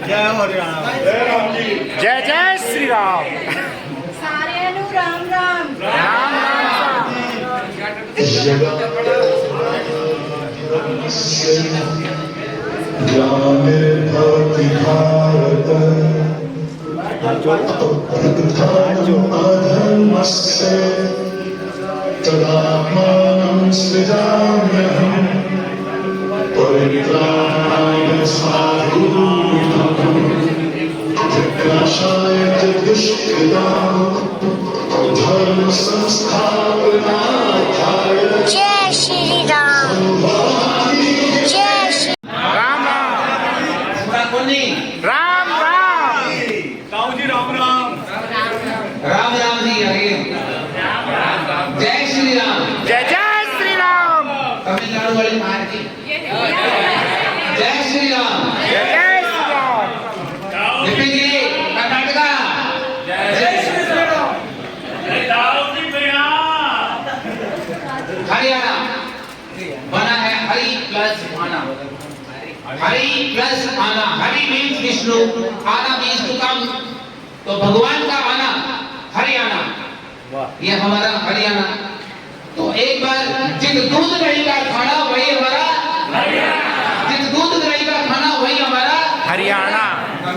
जय हरियाणा, जय राम जी। जय जय श्री राम। सारे नु राम राम राम राम। ग्रामीर्भवति भारत अधर्मस्य तदात्मानं सृजाम्यहम् परित्राणाय साधूनां विनाशाय च दुष्कृतां धर्म संस्थापनार्थाय जय श्री राम जय श्री राम राम राम। ताऊ जी राम राम। राम राम जी हरे। जय श्री राम। जय जय श्री राम। तमिलनाडु वाले महाराज जी जय श्री राम। जय जय श्री राम। विपिन जी कर्नाटका जय श्री राम। हरियाणा बना है हरि प्लस आना। हरि प्लस आना। हरि मीन्स विष्णु, आना मीन्स टू कम। तो भगवान का आना हरियाणा, ये हमारा हरियाणा। तो एक बार जित दूध दही का खाना वही हमारा हरियाणा। जित दूध दही का खाना वही हमारा Haryana.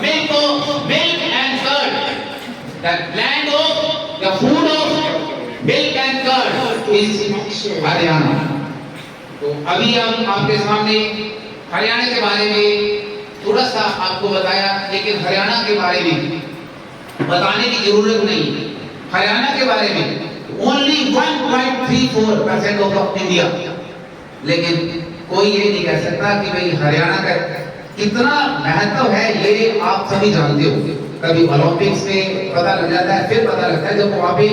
Milk and curd, the land of the food of milk and curd is Haryana. तो अभी हम आपके सामने हरियाणा के बारे में थोड़ा सा आपको बताया, लेकिन हरियाणा के बारे में बताने की जरूरत नहीं। हरियाणा के बारे में ओनली 1.34% ऑफ इंडिया, लेकिन कोई ये नहीं कह सकता कि भाई हरियाणा का कितना महत्व है ये आप सभी जानते हो। कभी ओलंपिक्स में पता लग जाता है, फिर पता लगता है जब वहाँ पे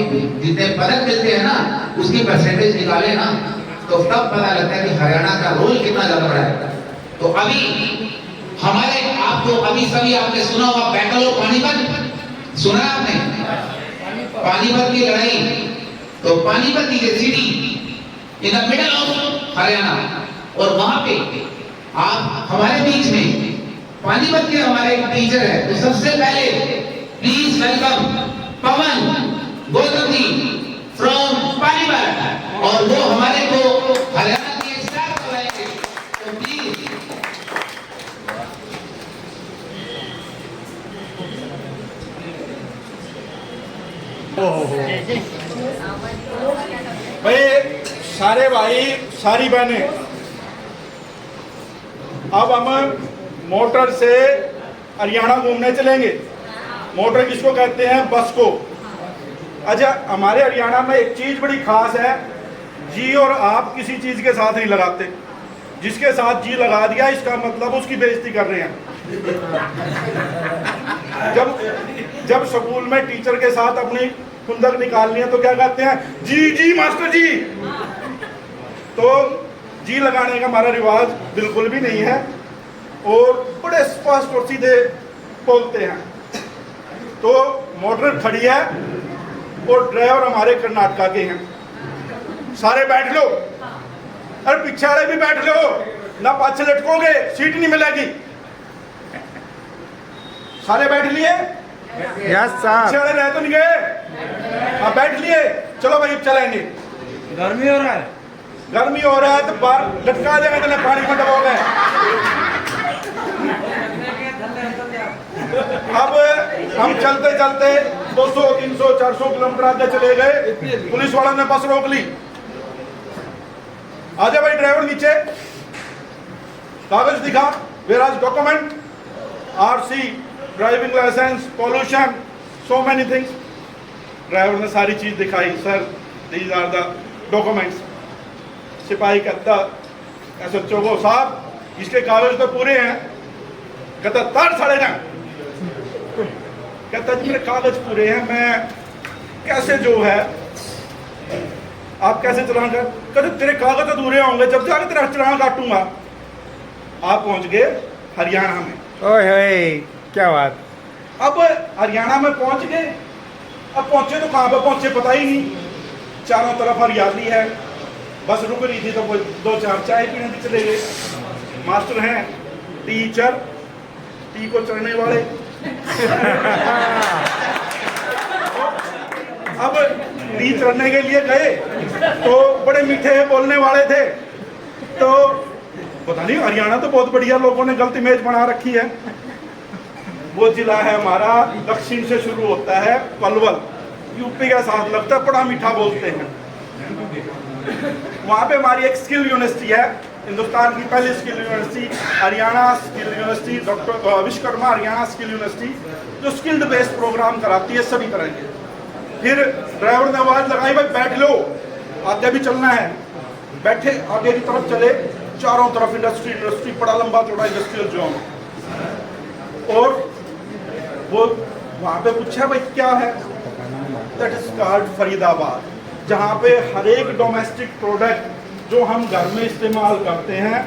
जितने पदक मिलते हैं ना उसकी परसेंटेज निकाले ना तो तब पता लगता है कि हरियाणा का रोल कितना ज्यादा बड़ा है। तो अभी हमारे आपको अभी सभी आपने सुना हुआ बैटल ऑफ पानीपत, सुना आपने पानीपत की लड़ाई। तो पानीपत की city in the middle of Haryana, और वहां पे आप हमारे बीच में पानीपत के हमारे एक टीचर है। तो सबसे पहले please welcome Pawan Gautam ji from Panipat, और वो हमारे को हरियाणा की एक स्टार बताएंगे। तो प्लीज भाई सारे भाई सारी बहनें, अब हम मोटर से हरियाणा घूमने चलेंगे। मोटर किसको कहते हैं? बस को। अच्छा, हमारे हरियाणा में एक चीज बड़ी खास है, जी और आप किसी चीज के साथ नहीं लगाते। जिसके साथ जी लगा दिया इसका मतलब उसकी बेइज्जती कर रहे हैं। जब स्कूल में टीचर के साथ अपनी खुंदक निकालनी है तो क्या कहते हैं? जी जी मास्टर जी। तो जी लगाने का हमारा रिवाज बिल्कुल भी नहीं है और बड़े स्पष्ट और सीधे बोलते हैं। तो मोटर खड़ी है और ड्राइवर हमारे कर्नाटका के हैं। सारे बैठ लो, अरे पीछे वाले भी बैठ लो ना, पाछे लटकोगे सीट नहीं मिलेगी। सारे बैठ लिए? Yes sir. पीछे वाले रह तो नहीं गए? हाँ बैठ लिए, चलो भाई अब चलेंगे। गर्मी हो रहा है। गर्मी हो रहा है तो बाहर लटका देंगे तो पानी में दबोगे। अब हम चलते चलते 200, 300, 400 किलोमीटर आगे चले गए। पुलिस वालों ने बस रोक ली। आजा भाई ड्राइवर नीचे, कागज दिखा, where are document, RC, driving licence, pollution, so many things. Driver ने सारी चीज दिखाई। Sir these are the documents. सिपाही कहता एसएचओ को, साहब इसके कागज तो पूरे हैं। कहता तार साड़े ना। कहता जी मेरे कागज पूरे हैं, मैं कैसे जो है आप कैसे चलान कर? कहते तेरे कागज अधूरे होंगे, जब जाके तेरा चलान काटूंगा। आप पहुंच गए हरियाणा में। ओए होए क्या बात। अब हरियाणा में पहुंच गए। अब पहुंचे तो कहां पर पहुंचे पता ही नहीं। चारों तरफ हरियाली है। बस रुक रही थी तो वो 2-4 चाय पीने भी चले गए। मास्टर हैं टीचर, टी को चढ़ने वाले। अब टी चढ़ने के लिए गए तो बड़े मीठे बोलने वाले थे, तो पता नहीं हरियाणा तो बहुत बढ़िया लोगों ने गलत इमेज बना रखी है। वो जिला है हमारा दक्षिण से शुरू होता है पलवल, यूपी के साथ लगता है, बड़ा मीठा बोलते हैं। वहाँ पे हमारी एक स्किल यूनिवर्सिटी है, हिंदुस्तान की पहली skill university, Haryana skill university, doctor Vishwakarma Haryana skill university, जो स्किल्ड बेस्ड प्रोग्राम कराती है सभी तरह के। फिर ड्राइवर ने आवाज लगाई, भाई बैठ लो, आगे भी चलना है। बैठे, आगे की तरफ चले, चारों तरफ इंडस्ट्री, बड़ा लंबा चौड़ा इंडस्ट्रियल जोन। और वो वहाँ पे पूछा भाई क्या है, दैट इज कॉल्ड फरीदाबाद, जहाँ पे हर एक डोमेस्टिक प्रोडक्ट जो हम घर में इस्तेमाल करते हैं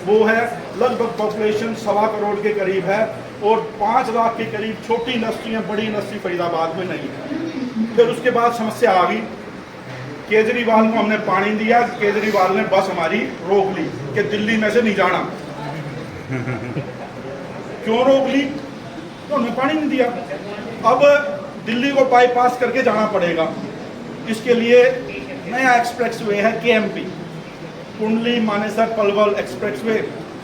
वो है, लगभग पॉपुलेशन 1.25 करोड़ के करीब है, और 5 लाख के करीब छोटी इंडस्ट्रियाँ, बड़ी इंडस्ट्री फरीदाबाद में नहीं है। फिर उसके बाद समस्या आ गई, केजरीवाल को हमने पानी दिया, केजरीवाल ने बस हमारी रोक ली कि दिल्ली में से नहीं जाना। क्यों रोक ली? तो हमने पानी नहीं दिया। अब दिल्ली को बाईपास करके जाना पड़ेगा, इसके लिए नया एक्सप्रेसवे है केएमपी, कुंडली मानेसर पलवल एक्सप्रेसवे।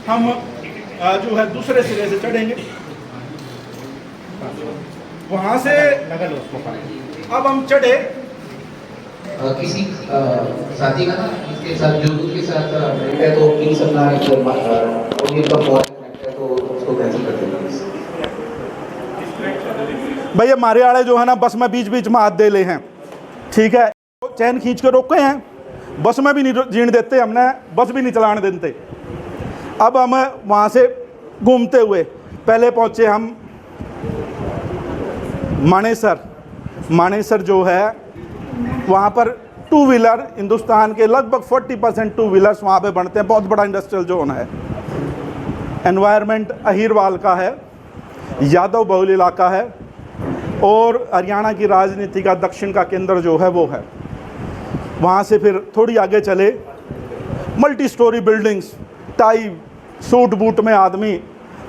हम जो है दूसरे सिरे से चढ़ेंगे वहां से। अब हम चढ़े, किसी साथी का ना इसके साथ ब्लूटूथ के साथ है तो प्लीज अपना ऑडियो का फॉर्मेट है तो उसको कैंसिल कर देना। भाई हमारे आड़े जो है ना बस में बीच बीच में हाथ दे ले हैं, ठीक है, तो चैन खींच के रोके हैं, बस में भी नहीं जीण देते, हमने बस भी नहीं चलाने देते। अब हम वहाँ से घूमते हुए पहले पहुँचे हम मानेसर जो है वहाँ पर 2 व्हीलर, हिंदुस्तान के लगभग 40% 2 व्हीलर्स वहाँ पे बनते हैं, बहुत बड़ा इंडस्ट्रियल जोन है। एनवायरनमेंट अहीरवाल का है, यादव बहुल इलाका है, और हरियाणा की राजनीति का दक्षिण का केंद्र जो है वो है। वहाँ से फिर थोड़ी आगे चले, multi storey buildings, tie suit boot में आदमी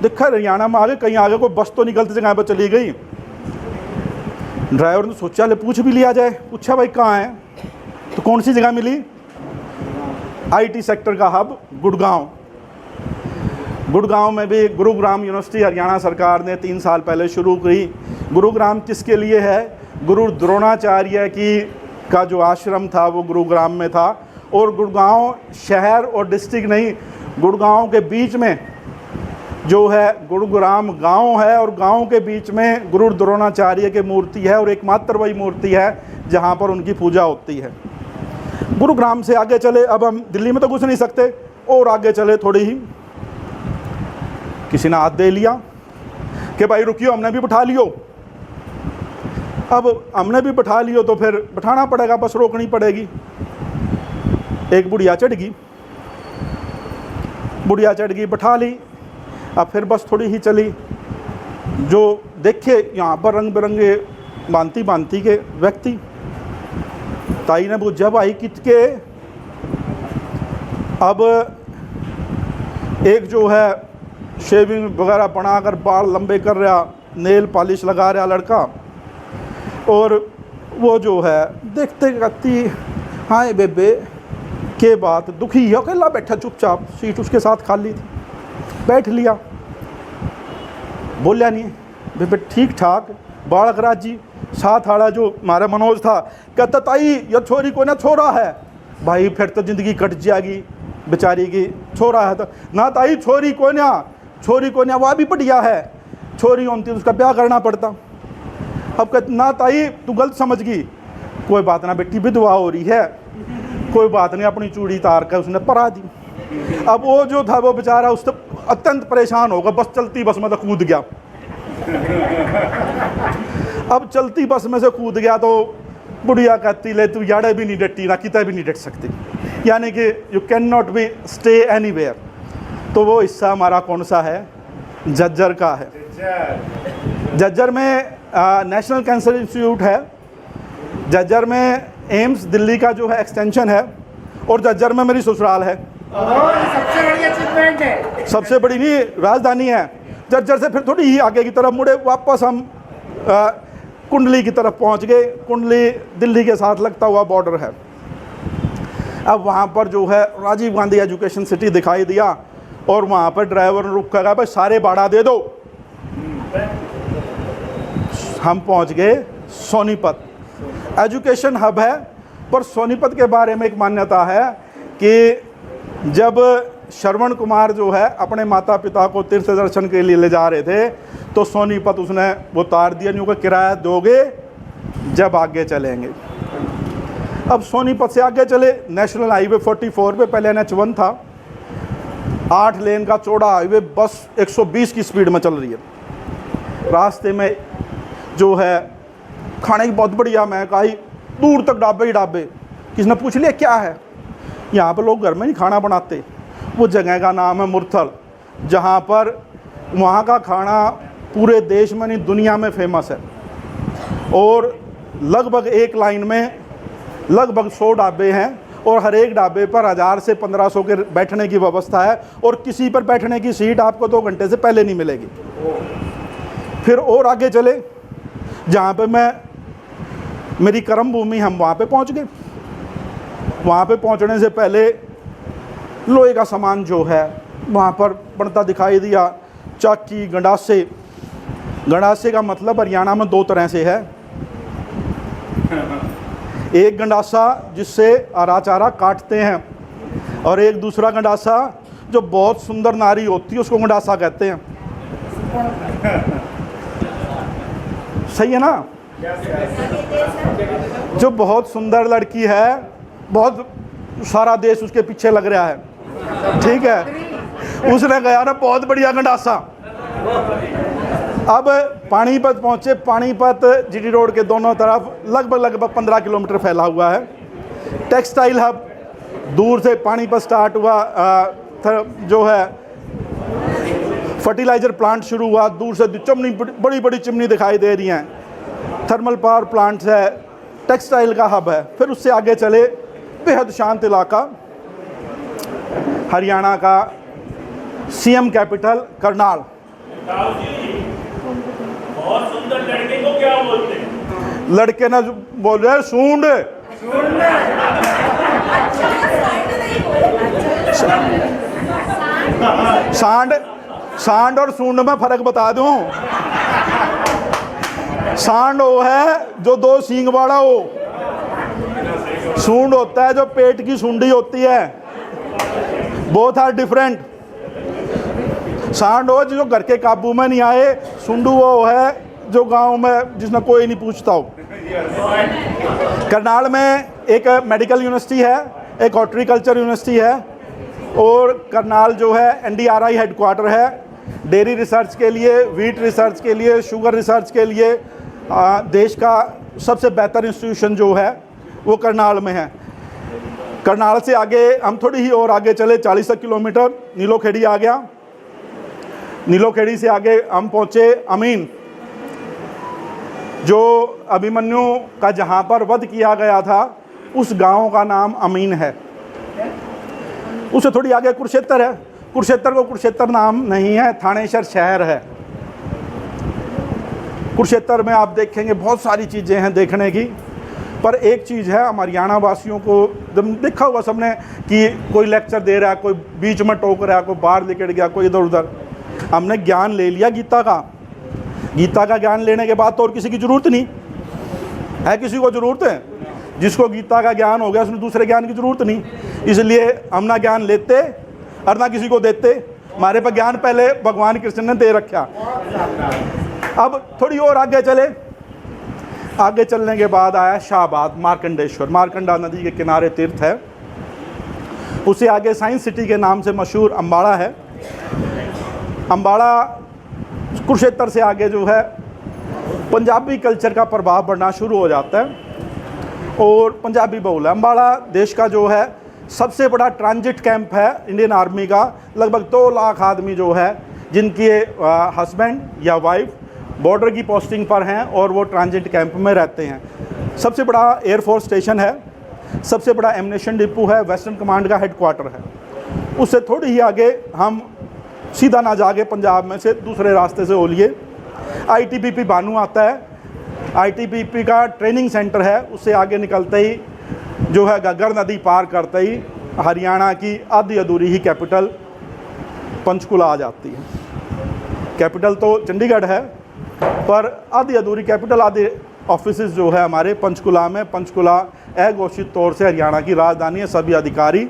देखा। हरियाणा में आगे कहीं आगे कोई बस तो नहीं गलत जगह पर चली गई। ड्राइवर ने सोचा ले पूछ भी लिया जाए, पूछा भाई कहाँ है, तो कौन सी जगह मिली? आईटी सेक्टर का हब गुड़गांव में भी गुरुग्राम यूनिवर्सिटी हरियाणा सरकार ने 3 साल पहले शुरू की। गुरुग्राम किसके लिए है? गुरु द्रोणाचार्य का जो आश्रम था वो गुरुग्राम में था, और गुड़गांव शहर और डिस्ट्रिक्ट नहीं, गुड़गांव के बीच में जो है गुरुग्राम गांव है, और गांव के बीच में गुरु द्रोणाचार्य की मूर्ति है, और एकमात्र वही मूर्ति है जहां पर उनकी पूजा होती है। गुरुग्राम से आगे चले, अब हम दिल्ली में तो घुस नहीं सकते, और आगे चले थोड़ी ही, किसी ने हाथ दे लिया कि भाई रुकियो, हमने भी बिठा लियो। अब हमने भी बिठा लियो तो फिर बिठाना पड़ेगा, बस रोकनी पड़ेगी। एक बुढ़िया चढ़ गई, बिठा ली। अब फिर बस थोड़ी ही चली, जो देखे यहाँ पर रंग बिरंगे भांति के व्यक्ति। ताई ने पूछा भाई कितके? अब एक जो है शेविंग वगैरह बनाकर बाल लंबे कर रहा, नेल पॉलिश लगा रहा लड़का, और वो जो है देखते कहती हाँ बेबे के बात दुखी है, अकेला बैठा चुपचाप, सीट उसके साथ खाली थी, बैठ लिया, बोलिया नहीं। बेबे ठीक ठाक बालकराज जी साथ आड़ा जो हमारा मनोज था, कहता ताई ये छोरी को ना छोरा है, भाई फिर तो ज़िंदगी कट जाएगी बेचारी की, छोरा है तो ना ताई, छोरी को ना वह भी बढ़िया है, छोरी होती तो उसका ब्याह करना पड़ता। अब कहते ना ताई तू गलत समझ गई, कोई बात ना बेटी, विधवा हो रही है, कोई बात नहीं, अपनी चूड़ी तार कर उसने परा दी। अब वो जो था वो बेचारा उससे अत्यंत परेशान होगा, बस चलती बस में तो कूद गया। अब चलती बस में से कूद गया तो बुढ़िया कहती ले तू याड़े भी नहीं डटी ना कितने भी नहीं डट सकती, यानी कि you can not be stay anywhere. तो वो हिस्सा हमारा कौन सा है? झज्जर का है। झज्जर में नेशनल कैंसर इंस्टीट्यूट है, झज्जर में एम्स दिल्ली का जो है एक्सटेंशन है, और झज्जर में मेरी ससुराल है। सबसे बढ़िया चीज सबसे बड़ी नहीं राजधानी है। झज्जर से फिर थोड़ी ही आगे की तरफ मुड़े, वापस हम कुंडली की तरफ पहुंच गए। कुंडली दिल्ली के साथ लगता हुआ बॉर्डर है। अब वहाँ पर जो है राजीव गांधी एजुकेशन सिटी दिखाई दिया और वहाँ पर ड्राइवर ने रुक कर भाई सारे भाड़ा दे दो। हम पहुँच गए सोनीपत। एजुकेशन हब है, पर सोनीपत के बारे में एक मान्यता है कि जब श्रवण कुमार जो है अपने माता पिता को तीर्थ दर्शन के लिए ले जा रहे थे तो सोनीपत उसने वो तार दिया, नहीं होगा किराया दोगे जब आगे चलेंगे। अब सोनीपत से आगे चले, नेशनल हाईवे 44 पे, पहले NH1 था, 8 लेन का चौड़ा हाईवे, बस 120 की स्पीड में चल रही है। रास्ते में जो है खाने की बहुत बढ़िया महक आई, दूर तक ढाबे ही ढाबे। किसने पूछ लिया क्या है? यहाँ पर लोग घर में नहीं खाना बनाते। वो जगह का नाम है मुरथल, जहाँ पर वहाँ का खाना पूरे देश में नहीं दुनिया में फेमस है। और लगभग एक लाइन में लगभग 100 ढाबे हैं और हर एक ढाबे पर 1000 से 1500 के बैठने की व्यवस्था है और किसी पर बैठने की सीट आपको 2 घंटे से पहले नहीं मिलेगी। फिर और आगे चले, जहाँ पे मेरी कर्म भूमि, हम वहाँ पे पहुँच गए। वहाँ पे पहुँचने से पहले लोहे का सामान जो है वहाँ पर बनता दिखाई दिया, चाकी, गंडासे। गंडासे का मतलब हरियाणा में 2 तरह से है। एक गंडासा जिससे हरा चारा काटते हैं और एक दूसरा गंडासा जो बहुत सुंदर नारी होती है उसको गंडासा कहते हैं। सही है ना? जो बहुत सुंदर लड़की है, बहुत सारा देश उसके पीछे लग रहा है, ठीक है, उसने कहा ना बहुत बढ़िया गंडासा। अब पानीपत पहुंचे। पानीपत जीटी रोड के दोनों तरफ लगभग 15 किलोमीटर फैला हुआ है। टेक्सटाइल हब, दूर से पानीपत स्टार्ट हुआ, जो है फर्टिलाइज़र प्लांट शुरू हुआ, दूर से चिमनी, बड़ी बड़ी चिमनी दिखाई दे रही हैं, थर्मल पावर प्लांट्स है, टेक्सटाइल का हब है। फिर उससे आगे चले, बेहद शांत इलाका, हरियाणा का CM कैपिटल करनाल। बहुत सुंदर लड़के को क्या बोलते हैं? लड़के ना बोल रहे सूंड। सांड और सूंड में फर्क बता दूं। सांड वो है जो 2 सींग वाला हो, सूंड होता है जो पेट की सूंडी होती है। Both are different. सांड हो जो घर के काबू में नहीं आए, सुंडू वो है जो गांव में जिसने कोई नहीं पूछता हो। करनाल में एक मेडिकल यूनिवर्सिटी है, एक हॉर्टिकल्चर यूनिवर्सिटी है और करनाल जो है NDRI हेडक्वार्टर है। डेयरी रिसर्च के लिए, वीट रिसर्च के लिए, शुगर रिसर्च के लिए देश का सबसे बेहतर इंस्टीट्यूशन जो है वो करनाल में है। करनाल से आगे हम थोड़ी ही और आगे चले, 40 किलोमीटर, नीलोखेड़ी आ गया। नीलोखेड़ी से आगे हम पहुँचे अमीन, जो अभिमन्यु का जहाँ पर वध किया गया था उस गांव का नाम अमीन है। उससे थोड़ी आगे कुरुक्षेत्र है। कुरुक्षेत्र को कुरुक्षेत्र नाम नहीं है, थानेसर शहर है। कुरुक्षेत्र में आप देखेंगे बहुत सारी चीज़ें हैं देखने की, पर एक चीज़ है, हम हरियाणा वासियों को देखा हुआ सबने कि कोई लेक्चर दे रहा है, कोई बीच में टोक रहा है, कोई बाहर निकल गया, कोई इधर उधर। हमने ज्ञान ले लिया गीता का। गीता का ज्ञान लेने के बाद तो और किसी की ज़रूरत नहीं है। किसी को ज़रूरत है? जिसको गीता का ज्ञान हो गया उसने दूसरे ज्ञान की ज़रूरत नहीं। इसलिए हम ना ज्ञान लेते और ना किसी को देते। हमारे पर ज्ञान पहले भगवान कृष्ण ने दे रखा। अब थोड़ी और आगे चले। आगे चलने के बाद आया शाहबाद, मार्कंडेश्वर, मार्कंडा नदी के किनारे तीर्थ है। उससे आगे साइंस सिटी के नाम से मशहूर अम्बाड़ा है। अम्बाड़ा कुरुक्षेत्र से आगे जो है पंजाबी कल्चर का प्रभाव बढ़ना शुरू हो जाता है और पंजाबी बहुल है। अम्बाड़ा देश का जो है सबसे बड़ा ट्रांजिट कैंप है इंडियन आर्मी का। लगभग 2 लाख आदमी जो है जिनके हस्बैंड या वाइफ बॉर्डर की पोस्टिंग पर हैं और वो ट्रांजिट कैंप में रहते हैं। सबसे बड़ा एयरफोर्स स्टेशन है, सबसे बड़ा एमिनेशन डिपो है, वेस्टर्न कमांड का हेडक्वार्टर है। उससे थोड़ी ही आगे हम सीधा ना जाके पंजाब में से दूसरे रास्ते से ओलिए ITBP बानू आता है। ITBP का ट्रेनिंग सेंटर है, उससे आगे निकलते ही जो है घग्गर नदी पार करते ही हरियाणा की आधी अधूरी ही कैपिटल पंचकुला आ जाती है। कैपिटल तो चंडीगढ़ है, पर आधी अधूरी कैपिटल, आधे ऑफिसेज जो है हमारे पंचकुला में। पंचकुला अघोषित तौर से हरियाणा की राजधानी है। सभी अधिकारी,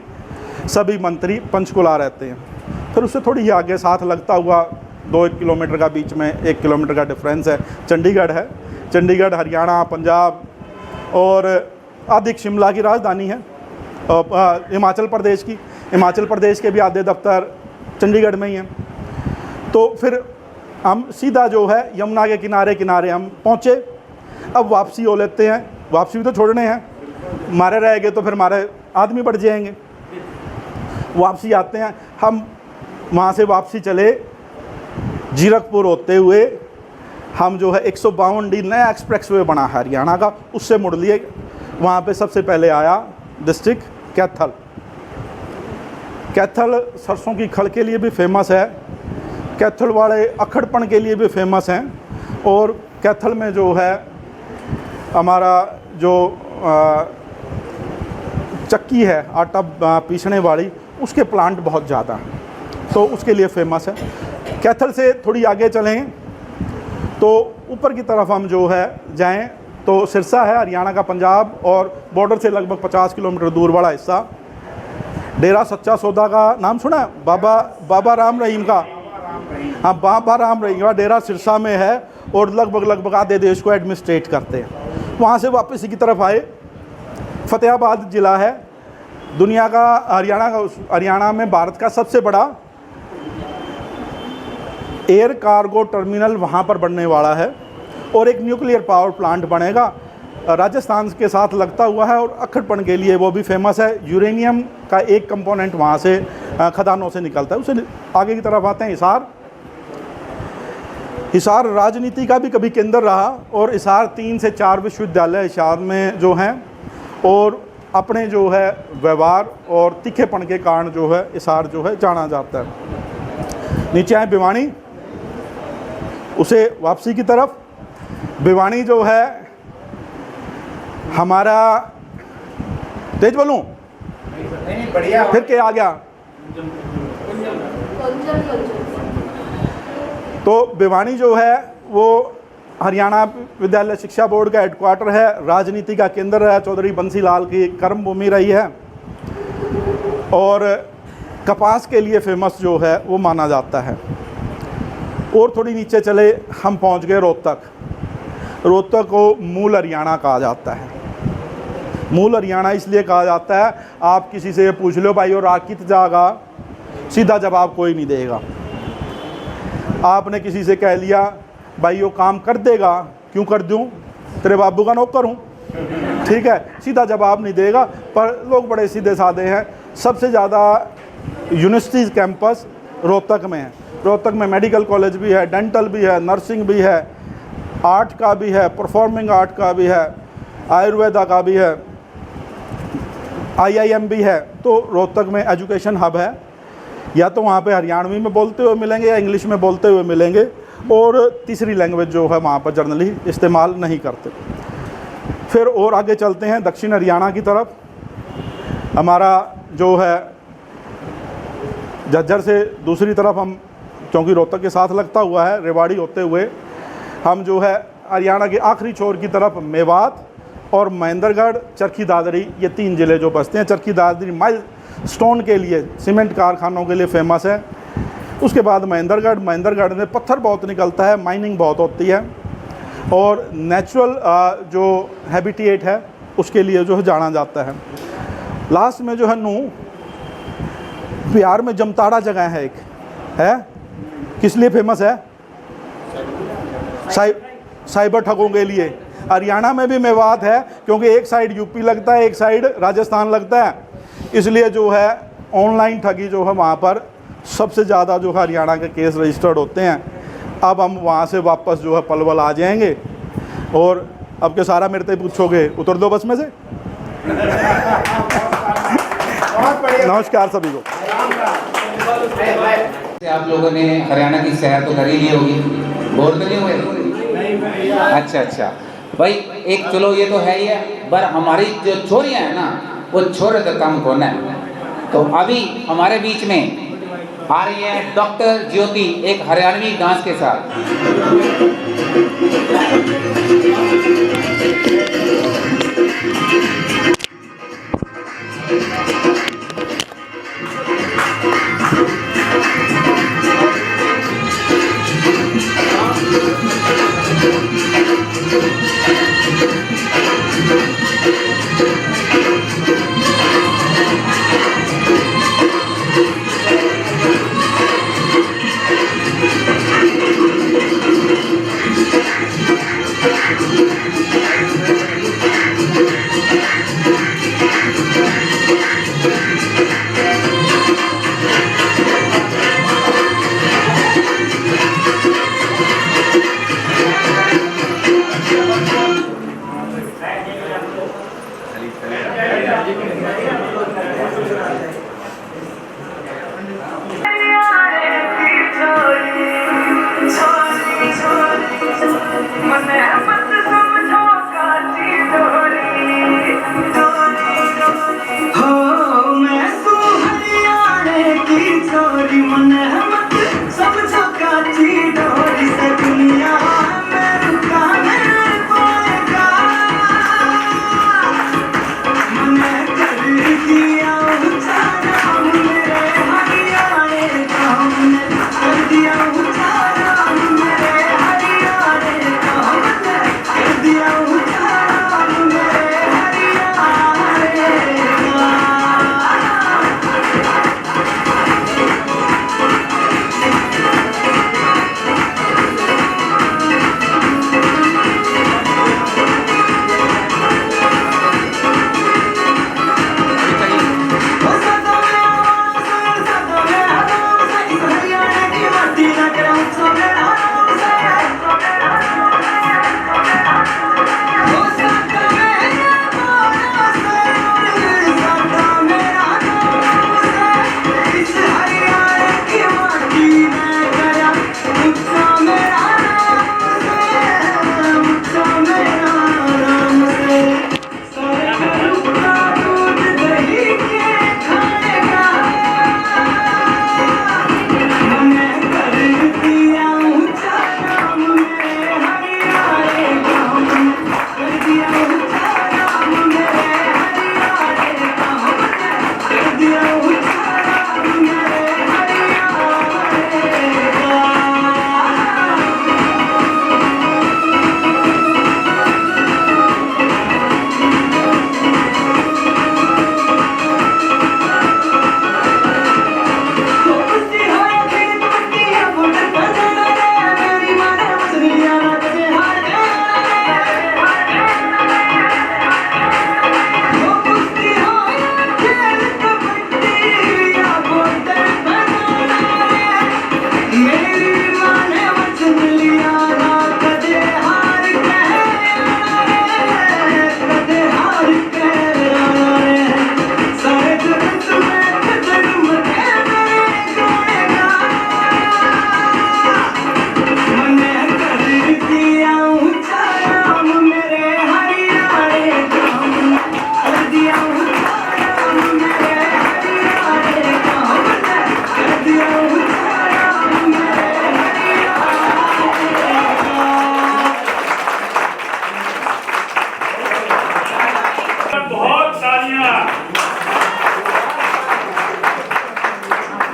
सभी मंत्री पंचकुला रहते हैं। फिर उससे थोड़ी ही आगे साथ लगता हुआ 2-1 किलोमीटर का बीच में 1 किलोमीटर का डिफरेंस है, चंडीगढ़ है। चंडीगढ़ हरियाणा, पंजाब और अधिक शिमला की राजधानी है। हिमाचल प्रदेश की, हिमाचल प्रदेश के भी आधे दफ्तर चंडीगढ़ में ही हैं। तो फिर हम सीधा जो है यमुना के किनारे किनारे हम पहुँचे। अब वापसी हो लेते हैं, वापसी भी तो छोड़ने हैं, मारे रहेंगे तो फिर हमारे आदमी बढ़ जाएंगे। वापसी आते हैं हम, वहाँ से वापसी चले जीरकपुर होते हुए हम जो है 152D नया एक्सप्रेसवे बना है हरियाणा का, उससे मुड़ लिए। वहाँ पे सबसे पहले आया डिस्ट्रिक्ट कैथल। कैथल सरसों की खल के लिए भी फेमस है, कैथल वाले अखड़पन के लिए भी फेमस हैं। और कैथल में जो है हमारा जो चक्की है आटा पीसने वाली, उसके प्लांट बहुत ज़्यादा हैं, तो उसके लिए फेमस है। कैथल से थोड़ी आगे चलें तो ऊपर की तरफ हम जो है जाएं तो सिरसा है, हरियाणा का पंजाब और बॉर्डर से लगभग 50 किलोमीटर दूर वाला हिस्सा। डेरा सच्चा सौदा का नाम सुना है? बाबा राम रहीम का, हाँ, बाबा राम रहीम का डेरा सिरसा में है और लगभग आधे देश को एडमिनिस्ट्रेट करते हैं। वहाँ से वापस इसी की तरफ आए। फतेहाबाद ज़िला है, दुनिया का हरियाणा में भारत का सबसे बड़ा एयर कार्गो टर्मिनल वहाँ पर बनने वाला है और एक न्यूक्लियर पावर प्लांट बनेगा, राजस्थान के साथ लगता हुआ है और अखड़पन के लिए वो भी फेमस है। यूरेनियम का एक कंपोनेंट वहाँ से खदानों से निकलता है। उससे आगे की तरफ आते हैं हिसार। हिसार राजनीति का भी कभी केंद्र रहा और हिसार 3 से 4 विश्वविद्यालय हिसार में जो हैं और अपने जो है व्यवहार और तीखेपन के कारण जो है हिसार जो है जाना जाता है। नीचे आए भिवानी, उसे वापसी की तरफ। भिवानी जो है हमारा, तेज बोलूं बढ़िया। फिर क्या आ गया? तो भिवानी जो है वो हरियाणा विद्यालय शिक्षा बोर्ड का हेडक्वार्टर है, राजनीति का केंद्र है, चौधरी बंसी लाल की कर्मभूमि रही है और कपास के लिए फेमस जो है वो माना जाता है। और थोड़ी नीचे चले हम पहुंच गए रोहतक। रोहतक को मूल हरियाणा कहा जाता है। मूल हरियाणा इसलिए कहा जाता है, आप किसी से पूछ लो भाई और कित जाएगा, सीधा जवाब कोई नहीं देगा। आपने किसी से कह लिया भाई वो काम कर देगा, क्यों कर दूं, तेरे बाबू का नौकर हूँ, ठीक है, सीधा जवाब नहीं देगा। पर लोग बड़े सीधे साधे हैं। सबसे ज़्यादा यूनिवर्सिटीज़ कैंपस रोहतक में है। रोहतक में मेडिकल कॉलेज भी है, डेंटल भी है, नर्सिंग भी है, आर्ट का भी है, परफॉर्मिंग आर्ट का भी है, आयुर्वेदा का भी है, IIM भी है। तो रोहतक में एजुकेशन हब है। या तो वहाँ पे हरियाणवी में बोलते हुए मिलेंगे या इंग्लिश में बोलते हुए मिलेंगे और तीसरी लैंग्वेज जो है वहाँ पर जनरली इस्तेमाल नहीं करते। फिर और आगे चलते हैं दक्षिण हरियाणा की तरफ। हमारा जो है झज्जर से दूसरी तरफ हम, क्योंकि रोहतक के साथ लगता हुआ है, रेवाड़ी होते हुए हम जो है हरियाणा के आखिरी छोर की तरफ मेवात और महेंद्रगढ़, चरखी दादरी, ये 3 ज़िले जो बसते हैं। चरखी दादरी माइल स्टोन के लिए, सीमेंट कारखानों के लिए फेमस है। उसके बाद महेंद्रगढ़ में पत्थर बहुत निकलता है, माइनिंग बहुत होती है और नेचुरल जो हैबिटेट है उसके लिए जो है जाना जाता है। लास्ट में जो है नूह, बिहार में जमताड़ा जगह है, एक है, किस लिए फेमस है? साइबर ठगों के लिए। हरियाणा में भी मेवात है, क्योंकि एक साइड यूपी लगता है, एक साइड राजस्थान लगता है, इसलिए जो है ऑनलाइन ठगी जो है वहाँ पर सबसे ज़्यादा जो है हरियाणा के केस रजिस्टर्ड होते हैं। अब हम वहाँ से वापस जो है पलवल आ जाएंगे और अब के सारा मेरे से पूछोगे, उतर दो बस में से। नमस्कार सभी को। आप लोगों ने हरियाणा की सैर तो कर ही ली होगी, बोर तो नहीं हुए? अच्छा अच्छा भाई, एक चलो ये तो है ही है, पर हमारी जो छोरियां हैं ना, वो छोरे तो कम कौन है। तो अभी हमारे बीच में आ रही है डॉक्टर ज्योति एक हरियाणवी डांस के साथ।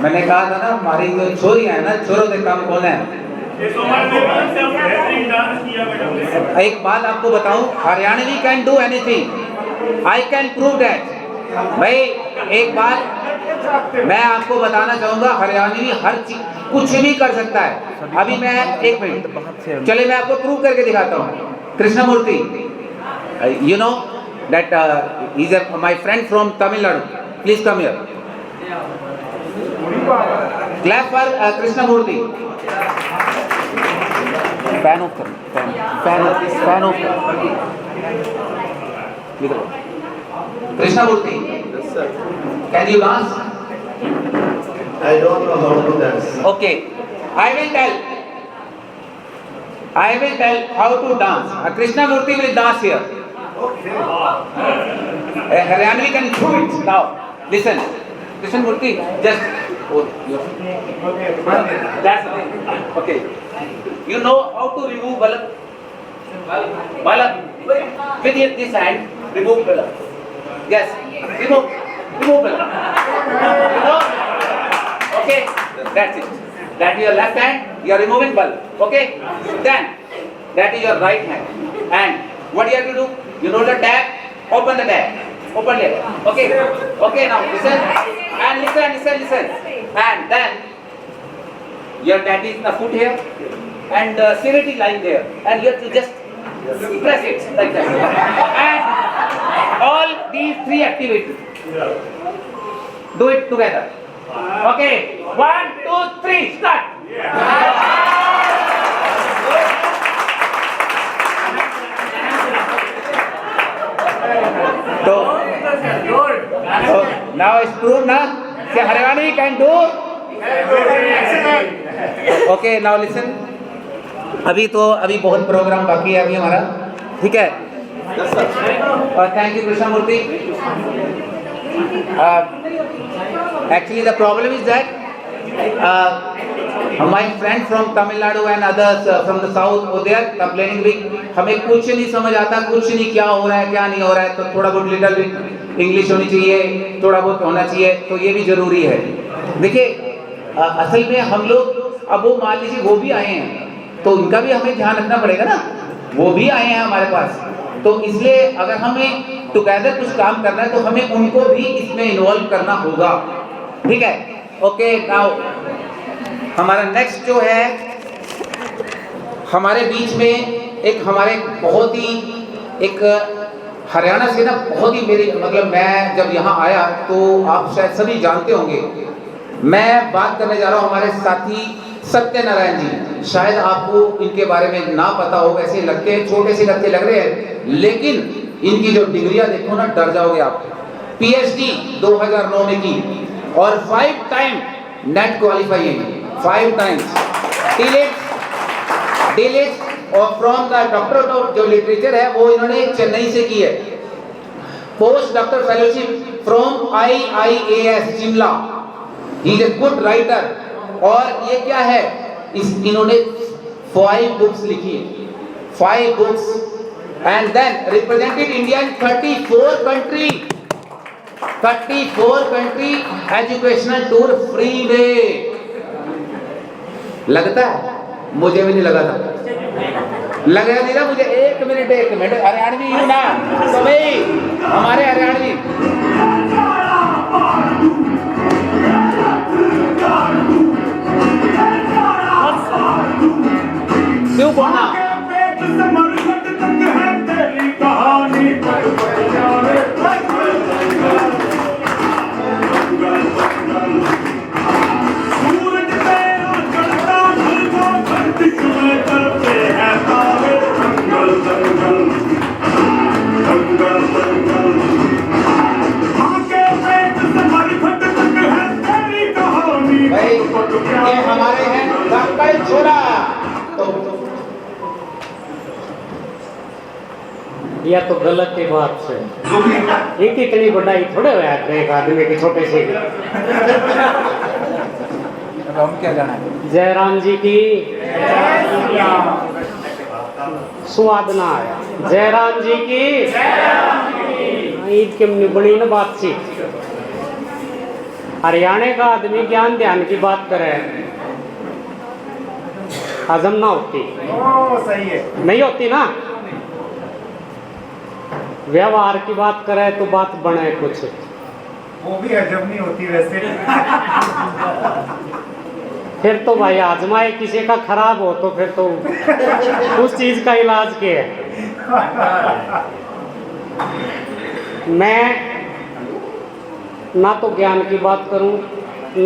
मैंने कहा था ना, हमारी जो छोरियां है ना, छोरों से कम कौन है। एक बात आपको बताऊं, Haryanvi can do anything, I can prove that. भाई एक बात मैं आपको बताना चाहूंगा, हरियाणवी हर चीज कुछ भी कर सकता है। अभी मैं एक मिनट, चलिए मैं आपको प्रूव करके दिखाता हूँ। Krishnamurthy, you know that is my friend from Tamil Nadu, please come here, clap for Krishnamurthy. Fan of कर, fan of Krishnamurthy, can you dance? I don't know how to dance. Okay, I will tell how to dance. Krishna Murthy will dance here. Haryanvi can do it now. Listen, Krishna Murthy, just that's okay. You know how to remove balak? Balak with this hand, remove balak. Yes, remove balak. You know? Okay, that's it. That is your left hand, you are removing bulb. Okay? Then, that is your right hand. And what you have to do? You know the tap, open the tap. Open it. Okay? Okay, now listen. And listen. And then, your daddy is in the foot here. And Siriti lying there. And you have to just press it like that. And all these three activities. Do it together. Okay, 1, 2, 3, start. So now it's proved now. See, Haryanvi can do. Okay, now listen. अभी बहुत programme बाकी है अभी हमारा, ठीक है? और thank you Krishna Murthy. Actually, the problem is that my friends from Tamil Nadu and others from the south, they are complaining big. हमें कुछ नहीं समझ आता, कुछ नहीं क्या हो रहा है, क्या नहीं हो रहा है. तो थोड़ा बहुत लिटिल बिट इंग्लिश होनी चाहिए, थोड़ा बहुत होना चाहिए, तो ये भी जरूरी है. देखिए, असल में हम लोग अब वो मान लीजिए वो भी आए हैं, तो उनका भी हमें ध्यान रखना पड़ेगा ना. वो भी आए हैं हमारे पास, तो इसलिए अगर हमें टुगेदर कुछ काम करना है तो हमें उनको भी इसमें इन्वॉल्व करना होगा. ठीक है? ओके, नाउ हमारा नेक्स्ट जो है, हमारे बीच में एक हमारे बहुत ही एक हरियाणा से ना बहुत ही मेरी मतलब मैं जब यहाँ आया तो आप शायद सभी जानते होंगे, मैं बात करने जा रहा हूँ हमारे साथी सत्यनारायण जी. शायद आपको इनके बारे में ना पता हो, ऐसे लगते हैं छोटे से लगते लग रहे हैं, लेकिन इनकी जो डिग्रियां देखो ना डर जाओगे आप. पीएचडी 2009 में की और 5 टाइम नेट क्वालिफाई है, 5 टाइम्स. डीलिट और फ्रॉम द डॉक्टर जो लिटरेचर है वो इन्होंने चेन्नई से की है. Post doctor fellowship from IIAS Shimla. He is a good writer. और ये क्या है, इन्होंने 5 बुक्स लिखी है, 5 books. And then represented India in 34 country educational tour free में. लगता है? मुझे भी नहीं लगा था. लगा नहीं ना मुझे. एक मिनट हरियाणवी हूं ना सभी हमारे हरियाणवी. क्यों बोलना? भाई ये हमारे हैं दक्कन छोरा. तो यह तो गलत ही बात है. एक इतनी बढ़ाई थोड़े हुआ एक आदमी की छोटे से की. हम क्या जाना है? जयराम जी की स्वाद ना आया. जयराम जी की ईद के बड़ी ना बातचीत. हरियाणा का आदमी ज्ञान ध्यान की बात करे, हजम ना होती. सही है. नहीं होती ना. व्यवहार की बात करे तो बात बने कुछ, वो भी हजम नहीं होती वैसे. फिर तो भाई आजमाए किसी का खराब हो तो फिर तो उस चीज का इलाज क्या है. मैं ना तो ज्ञान की बात करूं,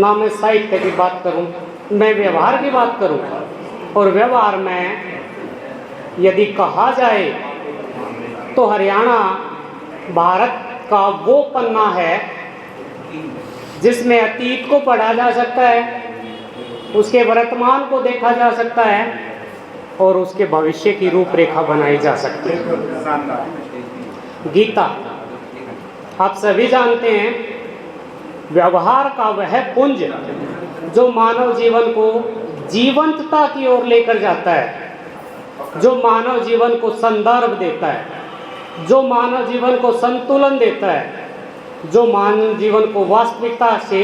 ना मैं साहित्य की बात करूं, मैं व्यवहार की बात करूं. और व्यवहार में यदि कहा जाए तो हरियाणा भारत का वो पन्ना है जिसमें अतीत को पढ़ा जा सकता है, उसके वर्तमान को देखा जा सकता है और उसके भविष्य की रूपरेखा बनाई जा सकती है। गीता आप सभी जानते हैं, व्यवहार का वह पुंज जो मानव जीवन को जीवंतता की ओर लेकर जाता है, जो मानव जीवन को संदर्भ देता है, जो मानव जीवन को संतुलन देता है, जो मानव जीवन को वास्तविकता से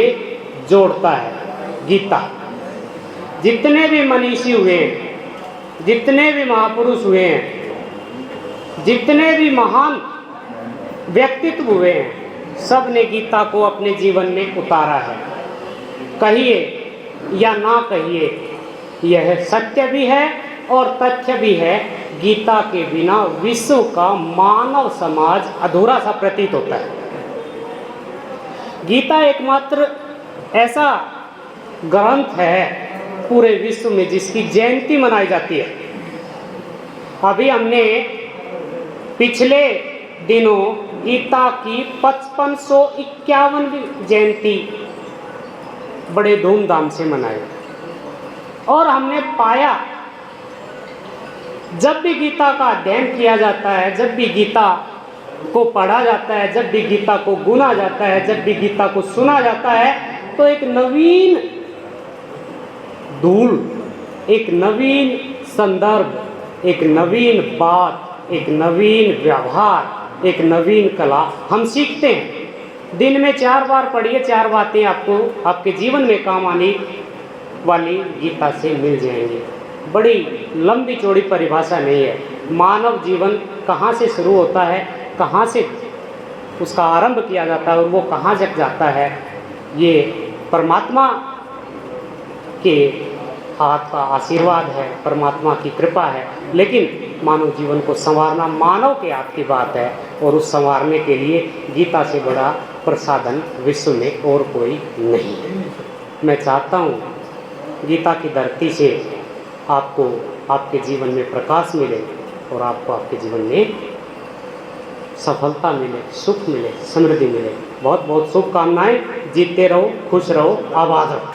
जोड़ता है। गीता, जितने भी मनीषी हुए हैं, जितने भी महापुरुष हुए हैं, जितने भी महान व्यक्तित्व हुए हैं, सब ने गीता को अपने जीवन में उतारा है। कहिए या ना कहिए, यह सत्य भी है और तथ्य भी है, गीता के बिना विश्व का मानव समाज अधूरा सा प्रतीत होता है। गीता एकमात्र ऐसा ग्रंथ है पूरे विश्व में जिसकी जयंती मनाई जाती है। अभी हमने पिछले दिनों गीता की 5551वीं जयंती बड़े धूमधाम से मनाई और हमने पाया, जब भी गीता का अध्ययन किया जाता है, जब भी गीता को पढ़ा जाता है, जब भी गीता को गुना जाता है, जब भी गीता को सुना जाता है, तो एक नवीन धूल, एक नवीन संदर्भ, एक नवीन बात, एक नवीन व्यवहार, एक नवीन कला हम सीखते हैं। दिन में 4 बार पढ़िए, 4 बातें आपको आपके जीवन में काम आने वाली गीता से मिल जाएंगी। बड़ी लंबी चौड़ी परिभाषा नहीं है। मानव जीवन कहाँ से शुरू होता है, कहाँ से उसका आरंभ किया जाता है और वो कहाँ तक जाता है, ये परमात्मा के हाथ का आशीर्वाद है, परमात्मा की कृपा है। लेकिन मानव जीवन को संवारना मानव के हाथ की बात है और उस संवारने के लिए गीता से बड़ा प्रसाधन विश्व में और कोई नहीं है। मैं चाहता हूँ गीता की धरती से आपको आपके जीवन में प्रकाश मिले और आपको आपके जीवन में सफलता मिले, सुख मिले, समृद्धि मिले। बहुत बहुत शुभकामनाएं। जीते रहो, खुश रहो, आबाद रहो।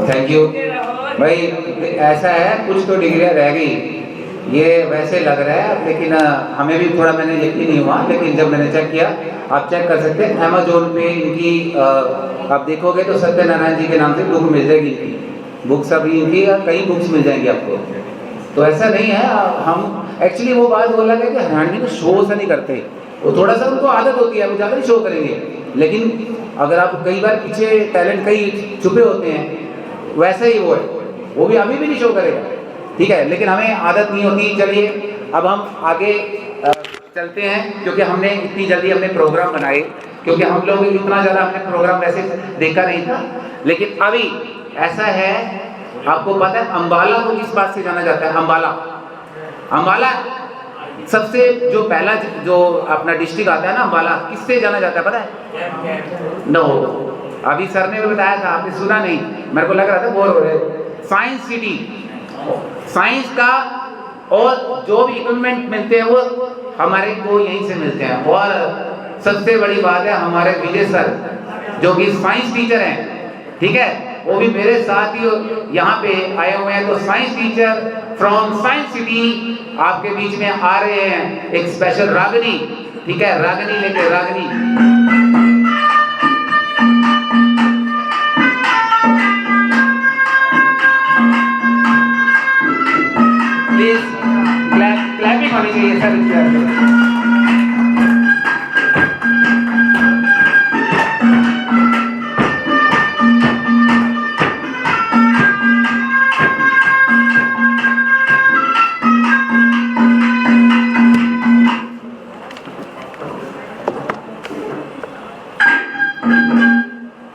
थैंक यू भाई। ऐसा है, कुछ तो डिग्रियाँ रह गई, ये वैसे लग रहा है, लेकिन हमें भी थोड़ा मैंने यकीन नहीं हुआ, लेकिन जब मैंने चेक किया, आप चेक कर सकते हैं अमेजोन पे इनकी आप देखोगे तो सत्यनारायण जी के नाम से बुक मिल जाएगी। इनकी बुक्स अभी इनकी कई बुक्स मिल जाएंगी आपको। तो ऐसा नहीं है, हम एक्चुअली वो बात बोला गया कि हरियाणवी में शो से नहीं करते, वो थोड़ा सा उनको आदत होती है, वो ज़्यादा नहीं शो करेंगे। लेकिन अगर आप कई बार पीछे टैलेंट कई छुपे होते हैं, वैसे ही वो है, वो भी अभी भी नहीं शो करेगा, ठीक है। लेकिन हमें आदत नहीं होती। चलिए अब हम आगे चलते हैं, क्योंकि हमने इतनी जल्दी अपने प्रोग्राम बनाए, क्योंकि हम लोग इतना ज़्यादा अपने प्रोग्राम वैसे देखा नहीं था। लेकिन अभी ऐसा है, आपको पता है अम्बाला को किस बात से जाना जाता है? अम्बाला, अम्बाला सबसे जो पहला जो अपना डिस्ट्रिक्ट आता है ना, अम्बाला किससे जाना जाता है पता है? नो, अभी सर ने भी बताया था, आपने सुना नहीं, मेरे को लग रहा था बोर हो रहे। साइंस सिटी, साइंस का और जो भी इक्विपमेंट मिलते हैं वो हमारे को यहीं से मिलते हैं। और सबसे बड़ी बात है, हमारे विजय सर जो कि साइंस टीचर हैं, ठीक है, वो भी मेरे साथ ही यहाँ पे आए हुए हैं। तो science teacher from science city आपके बीच में आ रहे हैं, एक स्पेशल रागनी, ठीक है, रागनी लेके रागनी। प्लीज क्लैपिंग होनी चाहिए सर।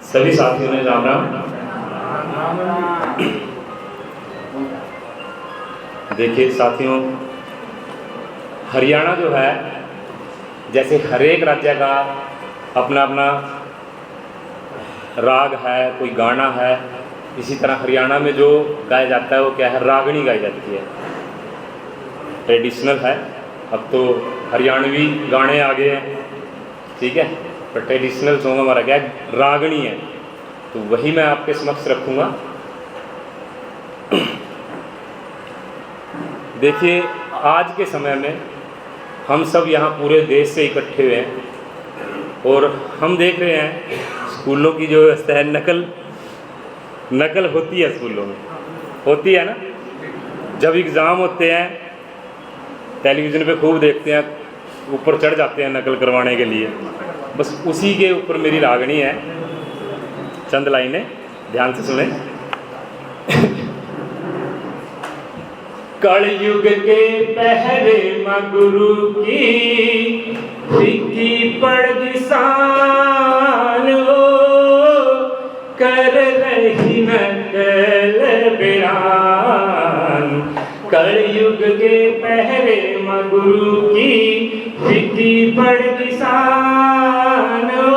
सभी साथियों ने राम राम। देखिए साथियों, हरियाणा जो है, जैसे हर एक राज्य का अपना अपना राग है, कोई गाना है, इसी तरह हरियाणा में जो गाया जाता है वो क्या है? रागनी गाई जाती है, ट्रेडिशनल है। अब तो हरियाणवी गाने आ गए हैं, ठीक है, पर ट्रेडिशनल सॉन्ग हमारा क्या है, रागनी है, तो वही मैं आपके समक्ष रखूँगा। देखिए, आज के समय में हम सब यहाँ पूरे देश से इकट्ठे हुए हैं और हम देख रहे हैं स्कूलों की जो व्यवस्था है, नकल होती है, स्कूलों में होती है ना। जब एग्ज़ाम होते हैं टेलीविज़न पे खूब देखते हैं, ऊपर चढ़ जाते हैं नकल करवाने के लिए। बस उसी के ऊपर मेरी रागनी है, चंद लाइनें ध्यान से सुने। कलयुग के पहरे माँ गुरु की फीकी पड़ शान हो, कर रही नकल बिरान। कलयुग के पहरे माँ गुरु की फीकी पड़ शान हो,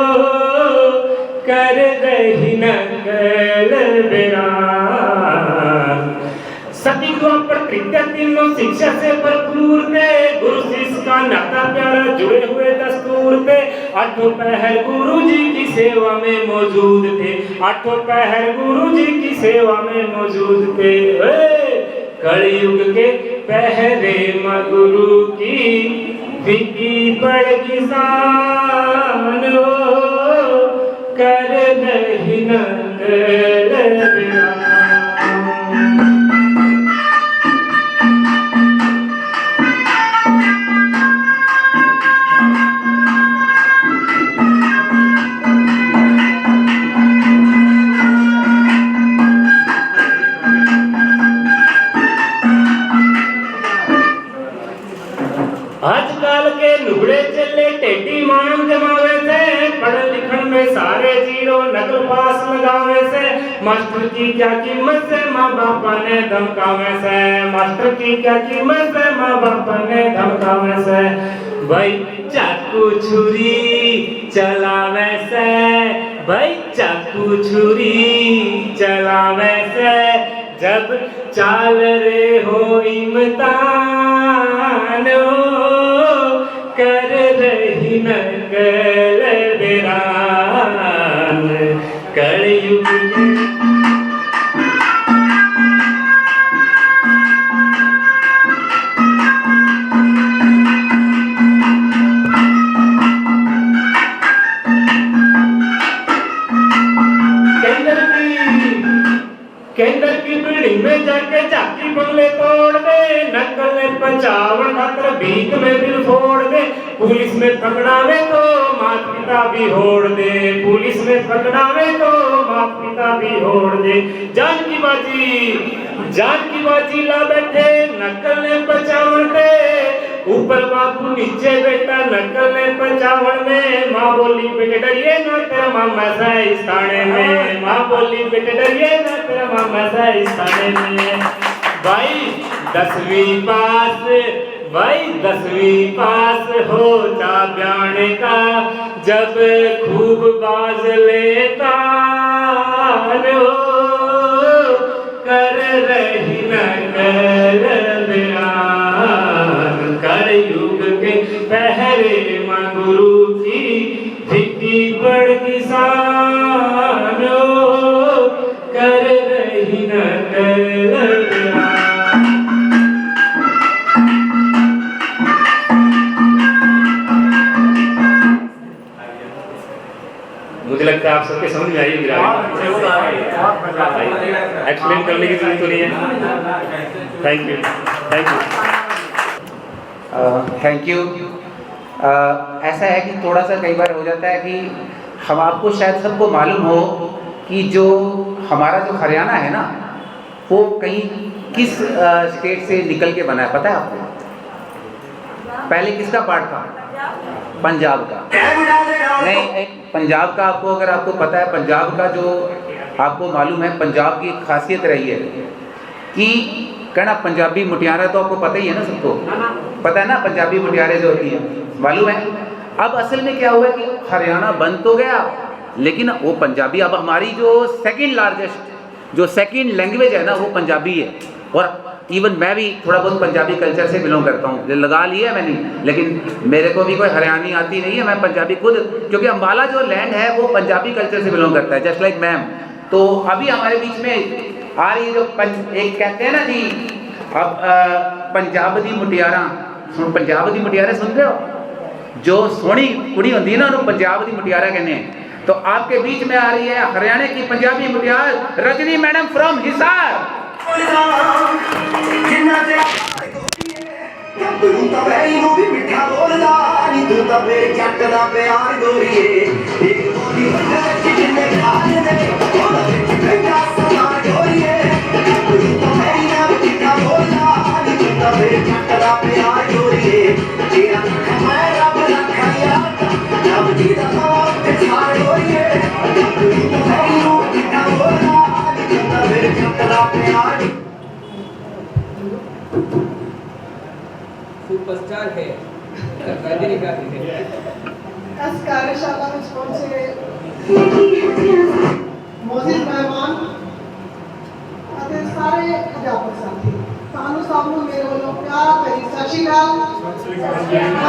कर रही नकल बिरान। सती द्वापर तृतीया तीनों शिक्षा से भरपूर थे, गुरु शिष्य का नाता प्यारा जुड़े हुए दस्तूर थे। आठों पहर गुरु जी की सेवा में मौजूद थे, आठों पहर गुरु जी की सेवा में मौजूद थे। कलयुग के पहरे माँ गुरु की फीकी पड़ शान हो, कर रही नकल बिरान। आजकल के नुबड़े चले टेढ़ी मान जमावे से, पढ़ लिखन में सारे जीरो नकल पास लगावे से। मास्टर की क्या कीमत से माँ बापा ने धमकावे से, मास्टर की क्या कीमत से माँ बापा ने धमकावे से। भाई चाकू छुरी चलावे से, भाई चाकू छुरी चलावे से। जब चाल रे हो इम्तिहान हो, कर रही नकल बिरान। कलयुग केंद्र की बिल्डिंग में जाके झांकी बंगले तोड़ दे, नकल ने पंचावन खातर भीख में दिल फोड़ दे। पुलिस में पकड़ावे तो माता पिता भी होड़ दे, पुलिस में पकड़ावे तो माता पिता भी होड़ दे। जान की बाजी ला बैठे नकल ने पंचावन पे, ऊपर बापू नीचे बेटा नकल ने पंचावन में। माँ बोली बेटे डरिए ना तेरा मामा सा इस थाने में, माँ बोली बेटे डरिए ना तेरा मामा सा इस थाने में। भाई 10वीं पास हो जा ब्याने का, जब खूब बाज लेता हो, कर रही नकल बिरान। कलयुग के पहरे माँ गुरु की फीकी पड़ शान हो, कर रही नकल बिरान। मुझे लगता है आप सबके समझ में आई होगी, एक्सप्लेन करने की जरूरत तो नहीं है। Thank you. Thank you. ऐसा है कि थोड़ा सा कई बार हो जाता है कि हम आपको शायद सबको मालूम हो कि जो हमारा जो हरियाणा है ना, वो कहीं किस स्टेट से निकल के बना है, पता है आपको? पहले किसका पार्ट था? पंजाब का। नहीं, एक पंजाब का आपको, अगर आपको पता है पंजाब का, जो आपको मालूम है पंजाब की खासियत रही है कि कहना पंजाबी मुटियारा, तो आपको पता ही है ना, सबको पता है ना पंजाबी मुटियारे जो होती हैं, मालूम है। अब असल में क्या हुआ कि हरियाणा बन तो गया, लेकिन वो पंजाबी, अब हमारी जो सेकंड लार्जेस्ट, जो सेकंड लैंग्वेज है ना, वो पंजाबी है। और इवन मैं भी थोड़ा बहुत पंजाबी कल्चर से बिलोंग करता हूँ, लगा लिया है मैंने, लेकिन मेरे को भी कोई हरियाणी आती नहीं है, मैं पंजाबी खुद, क्योंकि अम्बाला जो लैंड है वो पंजाबी कल्चर से बिलोंग करता है, जस्ट लाइक मैम। तो अभी हमारे बीच में आ रही है जो एक कहते हैं ना जी, अब पंजाब दी मुटियारा, पंजाब दी मुटियारा सुन रहे हो, जो सोहनी कुड़ी होती है ना उन्होंने पंजाब दी मुटियारा कहने हैं। तो आपके बीच में आ रही है हरियाणा की पंजाबी मुटियार Rajni madam from Hisar. Superstar है रजनीकांत है। इस कार्यशाला में पहुंचे मोजिद मेहमान ਅਤੇ ਸਾਰੇ ਅਧਿਆਪਕ ਸਾਥੀ, ਤੁਹਾਨੂੰ ਸਭ ਨੂੰ ਮੇਰੇ ਵੱਲੋਂ ਪਿਆਰ ਭਰੀ ਸਤਿ ਸ਼੍ਰੀ ਅਕਾਲ,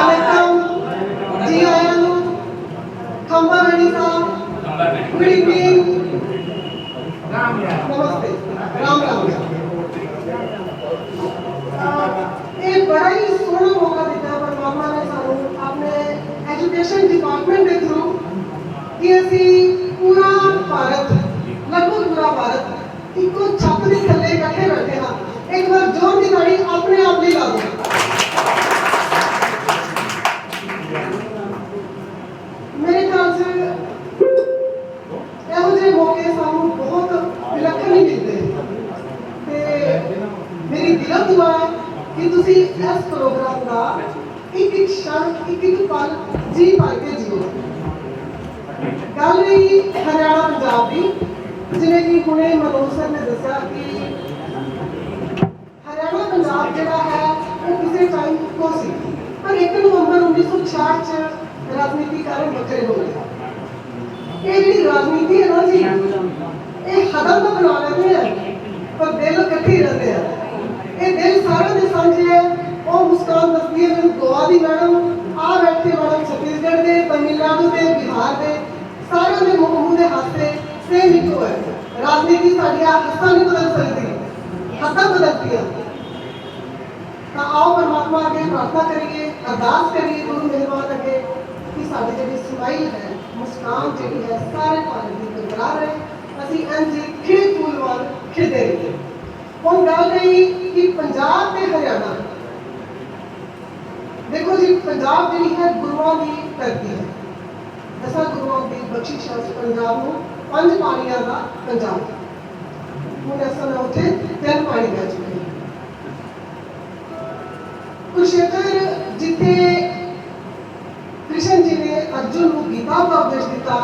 ਵੈਲਕਮ, ਜੀ ਆਇਆਂ ਨੂੰ। ਖੰਬਾ ਮੈਣੀ ਸਾਹਿਬ, ਗੁੱਡ ਇਵਨਿੰਗ, ਨਮਸਤੇ, ਰਾਮ ਰਾਮ। ਇਹ ਬੜਾ ਹੀ ਸੋਹਣਾ ਮੌਕਾ ਦਿੱਤਾ ਪਰਮਾਤਮਾ ਨੇ ਸਾਨੂੰ ਆਪਣੇ ਐਜੂਕੇਸ਼ਨ ਡਿਪਾਰਟਮੈਂਟ ਦੇ ਥਰੂ ਕਿ ਅਸੀਂ ਪੂਰਾ ਭਾਰਤ, ਲਗਭਗ ਪੂਰਾ ਭਾਰਤ ਇੱਕੋ ਛੱਤ ਦੇ ਥੱਲੇ ਇਕੱਠੇ ਬੈਠੇ ਹਾਂ। ਇੱਕ ਵਾਰ ਜ਼ੋਰ ਦੀ ਤਾੜੀ ਆਪਣੇ ਆਪ ਲਈ ਲਾ ਦਿਓ। ਮੇਰੇ ਖਿਆਲ ਸੇ ਇਹੋ ਜਿਹੇ ਮੌਕੇ ਸਾਨੂੰ ਬਹੁਤ ਵਿਲੱਖਣ ਹੀ ਮਿਲਦੇ ਤੇ ਮੇਰੀ ਦਿਲੋਂ ਦੁਆ ਹੈ ਕਿ ਤੁਸੀਂ ਇਸ ਪ੍ਰੋਗਰਾਮ ਦਾ ਇੱਕ ਇੱਕ ਸ਼ਣ, ਇੱਕ ਇੱਕ ਪਲ ਜੀ ਭਰ ਕੇ ਜੀਓ। ਗੱਲ ਰਹੀ ਹਰਿਆਣਾ ਪੰਜਾਬ ਦੀ, ਜਿਵੇਂ ਕਿ ਹੁਣੇ ਮਨੋਜ ਸਰ ਨੇ ਦੱਸਿਆ ਕਿ ਹਰਿਆਣਾ ਪੰਜਾਬ ਜਿਹੜਾ ਹੈ ਉਹ ਕਿਸੇ ਟਾਈਮ ਇੱਕੋ ਸੀ, ਪਰ 1 ਨਵੰਬਰ 1966 ਚ ਰਾਜਨੀਤੀ ਕਾਰਨ ਵੱਖਰੇ ਹੋ ਗਏ। ਇਹ ਜਿਹੜੀ ਰਾਜਨੀਤੀ ਹੈ ਨਾ ਜੀ, ਇਹ ਹਦਮ ਤਾਂ ਬਣਾ ਲੈਂਦੇ ਆ ਪਰ ਦਿਲ ਇਕੱਠੇ ਰਹਿੰਦੇ ਆ। ਇਹ ਦਿਲ ਸਾਰਿਆਂ ਦੇ ਸਾਂਝੇ ਹੈ। ਉਹ ਮੁਸਕਾਨ ਦੱਸਦੀ ਹੈ ਮੈਨੂੰ ਗੋਆ ਦੀ ਮੈਡਮ, ਆ ਬੈਠੇ ਮੈਡਮ ਛੱਤੀਸਗੜ੍ਹ ਦੇ, ਤਮਿਲਨਾਡੂ ਦੇ, ਬਿਹਾਰ ਦੇ, ਸਾਰਿਆਂ ਦੇ ਮੂੰਹ ਦੇ ਹਾਸੇ ਸੇਮ ਇੱਕੋ ਹੈ। ਰਾਜਨੀਤੀ ਸਾਡੀਆਂ ਹੱਥਾਂ ਨਹੀਂ ਬਦਲ ਸਕਦੀ, ਹੱਥਾਂ ਬਦਲਦੀਆਂ। ਤਾਂ ਆਓ ਪਰਮਾਤਮਾ ਅੱਗੇ ਪ੍ਰਾਰਥਨਾ ਕਰੀਏ, ਅਰਦਾਸ ਕਰੀਏ ਗੁਰੂ ਮਿਹਰਬਾਨ ਅੱਗੇ ਕਿ ਸਾਡੀ ਜਿਹੜੀ ਸਮਾਈਲ ਹੈ, ਮੁਸਕਾਨ ਜਿਹੜੀ ਹੈ ਸਾਰੇ ਭਾਰਤ ਦੀ ਬਰਕਰਾਰ ਰਹੇ, ਅਸੀਂ ਇੰਝ ਖਿੜੇ ਫੁੱਲ ਵਾਂਗ ਖਿੜਦੇ ਰਹੀਏ। ਹੁਣ ਗੱਲ ਰਹੀ ਕਿ ਪੰਜਾਬ ਤੇ ਹਰਿਆਣਾ, ਦੇਖੋ ਜੀ ਪੰਜਾਬ ਜਿਹੜੀ ਹੈ ਗੁਰੂਆਂ ਦੀ ਧਰਤੀ ਹੈ। 10 ਗੁਰੂਆਂ ਦੀ ਬਖਸ਼ਿਸ਼ ਹੈ ਪੰਜਾਬ ਨੂੰ, 5 ਪਾਣੀਆਂ ਦਾ ਪੰਜਾਬ। ਹੁਣ ਇਸ ਸਮੇਂ ਉੱਥੇ 3 ਪਾਣੀ ਬਹਿ ਚੁੱਕੇ ਨੇ। ਕੁਰੂਕਸ਼ੇਤਰ ਜਿੱਥੇ ਕ੍ਰਿਸ਼ਨ ਜੀ ਨੇ ਅਰਜੁਨ ਨੂੰ ਗੀਤਾ ਦਾ ਉਪਦੇਸ਼ ਦਿੱਤਾ,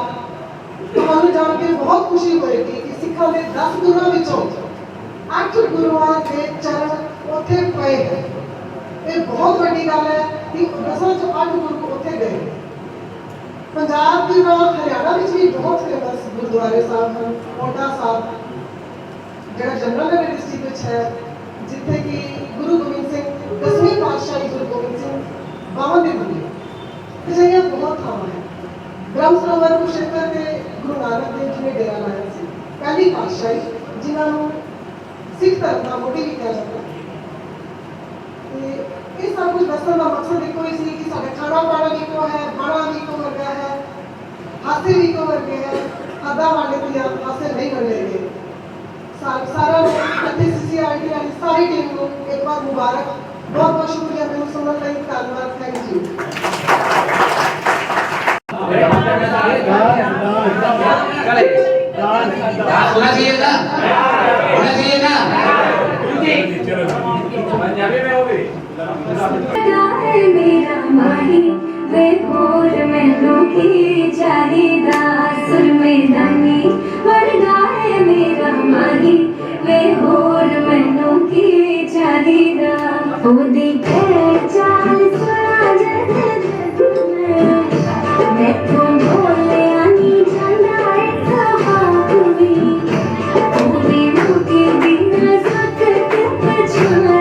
ਤੁਹਾਨੂੰ ਜਾਣ ਕੇ ਬਹੁਤ ਖੁਸ਼ੀ ਹੋਏਗੀ ਕਿ ਸਿੱਖਾਂ ਦੇ 10 ਗੁਰੂਆਂ ਵਿੱਚੋਂ 8 ਗੁਰੂਆਂ ਦੇ ਚਰਨ ਉੱਥੇ ਪਏ ਹੈ। ਇਹ ਬਹੁਤ ਵੱਡੀ ਗੱਲ ਹੈ ਕਿ 10 ਚੋਂ 8 ਗੁਰੂ ਉੱਥੇ ਗਏ। ਪੰਜਾਬ ਦੇ ਨਾਲ ਹਰਿਆਣਾ ਵਿੱਚ ਵੀ ਬਹੁਤ ਫੇਮਸ ਗੁਰਦੁਆਰੇ ਸਾਹਿਬ ਹਨ। ਪੌਂਟਾ ਸਾਹਿਬ ਜਿਹੜਾ ਜਮਨਾਨਗਰ ਡਿਸਟ੍ਰਿਕਟ ਵਿੱਚ ਹੈ, ਜਿੱਥੇ ਕਿ ਗੁਰੂ ਗੋਬਿੰਦ ਸਿੰਘ 10ਵੀਂ ਪਾਤਸ਼ਾਹੀ ਗੁਰੂ ਗੋਬਿੰਦ ਸਿੰਘ 52 ਦੇ ਬੁੱਲੇ, ਅਜਿਹੀਆਂ ਬਹੁਤ ਥਾਵਾਂ ਹੈ। ਬ੍ਰਹਮ ਸਰੋਵਰ ਕੁਰੂਕਸ਼ੇਤਰ ਦੇ ਗੁਰੂ ਨਾਨਕ ਦੇਵ ਜੀ ਨੇ ਡੇਰਾ ਲਾਇਆ ਸੀ, ਪਹਿਲੀ ਪਾਤਸ਼ਾਹੀ, ਜਿਨ੍ਹਾਂ ਨੂੰ ਸਿੱਖ ਧਰਮ ਦਾ ਮੋਢੀ ਵੀ ਕਿਹਾ ਜਾਂਦਾ। ਤੇ ਇਹ ਸਭ ਕੁਝ ਦੱਸਣ ਦਾ ਮਕਸਦ ਇੱਕੋ ਹੀ ਸੀ ਕਿ ਸਾਡਾ ਖਾਣਾ ਪਾਣਾ ਵੀ ਇੱਕੋ ਹੈ, ਬਾਣਾ ਵੀ ਇੱਕੋ ਵਰਗਾ ਹੈ, ਹਾਸੇ ਵੀ ਇੱਕੋ ਵਰਗੇ ਹੈ, ਅੱਧਾ ਵਾਲੇ ਦੀਆਂ ਹਾਸੇ ਨਹੀਂ ਬਣੇਗੇ। ਸਾਰਿਆਂ ਨੂੰ ਅਤੇ CCRT ਵਾਲੀ ਸਾਰੀ ਟੀਮ ਨੂੰ ਇੱਕ ਵਾਰ ਮੁਬਾਰਕ। ਬਹੁਤ ਬਹੁਤ ਸ਼ੁਕਰੀਆ ਮੈਨੂੰ ਸੁਣਨ ਲਈ, ਧੰਨਵਾਦ, ਥੈਂਕ ਯੂ। होना चाहिए था, होना चाहिए था। मेरा माही वे भोर महलों की चाहिदा सुर मैदानी वरना है मेरा माही वे भोर महलों की चाहिदा ओदी चाल सुना जैसे मैं तो बोले आनी जाना है कहाँ भी मुझे बिना सत पछा